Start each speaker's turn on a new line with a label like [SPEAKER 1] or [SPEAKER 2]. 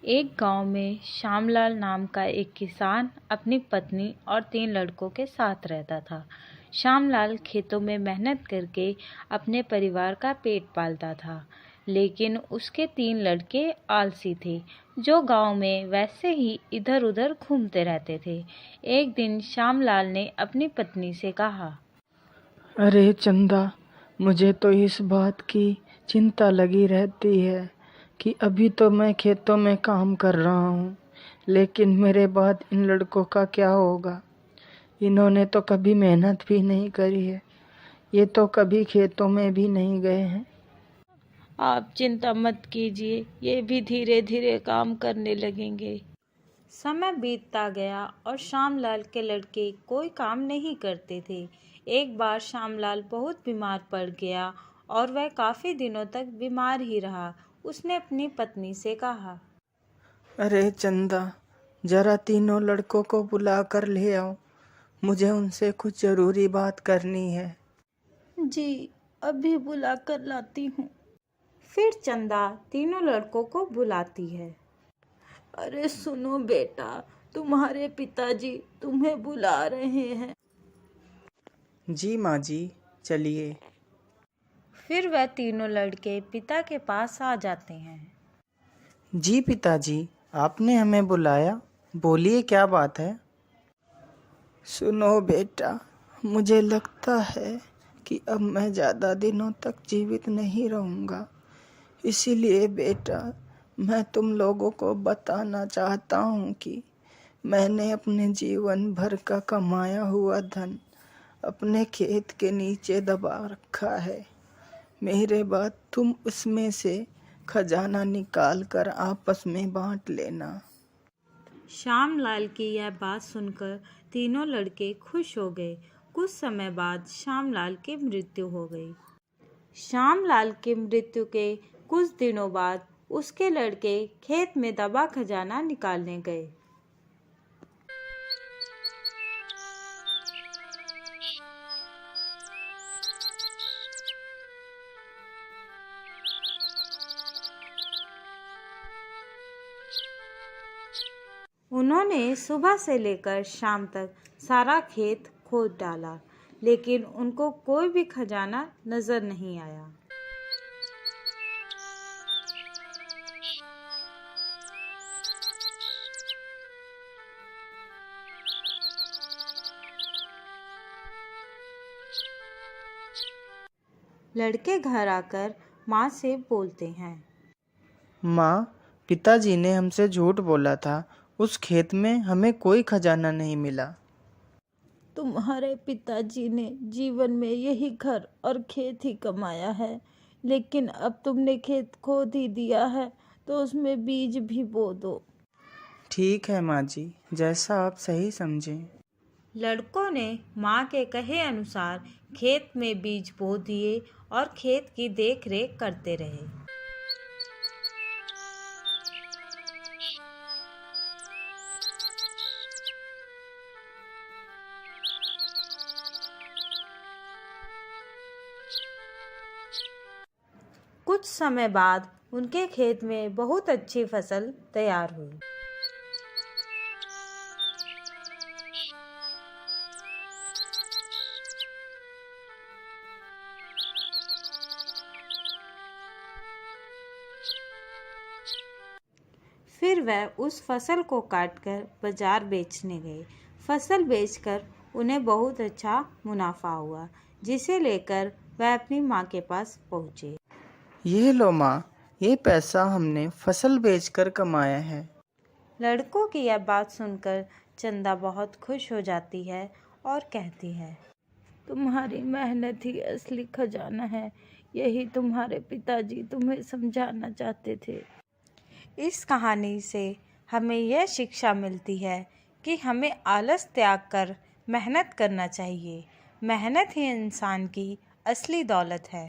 [SPEAKER 1] एक गांव में श्यामलाल नाम का एक किसान अपनी पत्नी और 3 लड़कों के साथ रहता था। श्यामलाल खेतों में मेहनत करके अपने परिवार का पेट पालता था, लेकिन उसके 3 लड़के आलसी थे, जो गांव में वैसे ही इधर-उधर घूमते रहते थे। एक दिन श्यामलाल ने अपनी पत्नी से कहा,
[SPEAKER 2] अरे चंदा, मुझे तो इस बात की चिंता लगी रहती है कि अभी तो मैं खेतों में काम कर रहा हूँ, लेकिन मेरे बाद इन लड़कों का क्या होगा। इन्होंने तो कभी मेहनत भी नहीं करी है, ये तो कभी खेतों में भी नहीं गए हैं।
[SPEAKER 1] आप चिंता मत कीजिए, ये भी धीरे धीरे काम करने लगेंगे। समय बीतता गया और श्यामलाल के लड़के कोई काम नहीं करते थे। एक बार श्यामलाल बहुत बीमार पड़ गया और वह काफ़ी दिनों तक बीमार ही रहा। उसने अपनी पत्नी से कहा,
[SPEAKER 2] अरे चंदा, जरा तीनों लड़कों को बुला कर ले आओ, मुझे उनसे कुछ ज़रूरी बात करनी है।
[SPEAKER 1] जी, अभी बुला कर लाती हूँ। फिर चंदा तीनों लड़कों को बुलाती है। अरे सुनो बेटा, तुम्हारे पिताजी तुम्हें बुला रहे हैं।
[SPEAKER 2] जी माँ जी, चलिए।
[SPEAKER 1] फिर वह तीनों लड़के पिता के पास आ जाते हैं।
[SPEAKER 2] जी पिताजी, आपने हमें बुलाया, बोलिए क्या बात है। सुनो बेटा, मुझे लगता है कि अब मैं ज़्यादा दिनों तक जीवित नहीं रहूँगा। इसीलिए बेटा, मैं तुम लोगों को बताना चाहता हूँ कि मैंने अपने जीवन भर का कमाया हुआ धन अपने खेत के नीचे दबा रखा है। मेरे बाद तुम उसमें से खजाना निकाल कर आपस में बांट लेना।
[SPEAKER 1] श्यामलाल की यह बात सुनकर तीनों लड़के खुश हो गए। कुछ समय बाद श्यामलाल की मृत्यु हो गई। श्यामलाल की मृत्यु के कुछ दिनों बाद उसके लड़के खेत में दबा खजाना निकालने गए। उन्होंने सुबह से लेकर शाम तक सारा खेत खोद डाला, लेकिन उनको कोई भी खजाना नजर नहीं आया। लड़के घर आकर माँ से बोलते हैं,
[SPEAKER 2] माँ, पिताजी ने हमसे झूठ बोला था, उस खेत में हमें कोई खजाना नहीं मिला।
[SPEAKER 1] तुम्हारे पिताजी ने जीवन में यही घर और खेत ही कमाया है, लेकिन अब तुमने खेत खोद ही दिया है, तो उसमें बीज भी बो दो।
[SPEAKER 2] ठीक है माँ जी, जैसा आप सही समझें।
[SPEAKER 1] लड़कों ने माँ के कहे अनुसार खेत में बीज बो दिए और खेत की देखरेख करते रहे। कुछ समय बाद उनके खेत में बहुत अच्छी फसल तैयार हुई। फिर वह उस फसल को काटकर बाजार बेचने गए। फसल बेचकर उन्हें बहुत अच्छा मुनाफा हुआ, जिसे लेकर वह अपनी माँ के पास पहुँचे।
[SPEAKER 2] ये लो माँ, ये पैसा हमने फसल बेचकर कमाया है।
[SPEAKER 1] लड़कों की यह बात सुनकर चंदा बहुत खुश हो जाती है और कहती है, तुम्हारी मेहनत ही असली खजाना है, यही तुम्हारे पिताजी तुम्हें समझाना चाहते थे। इस कहानी से हमें यह शिक्षा मिलती है कि हमें आलस त्याग कर मेहनत करना चाहिए। मेहनत ही इंसान की असली दौलत है।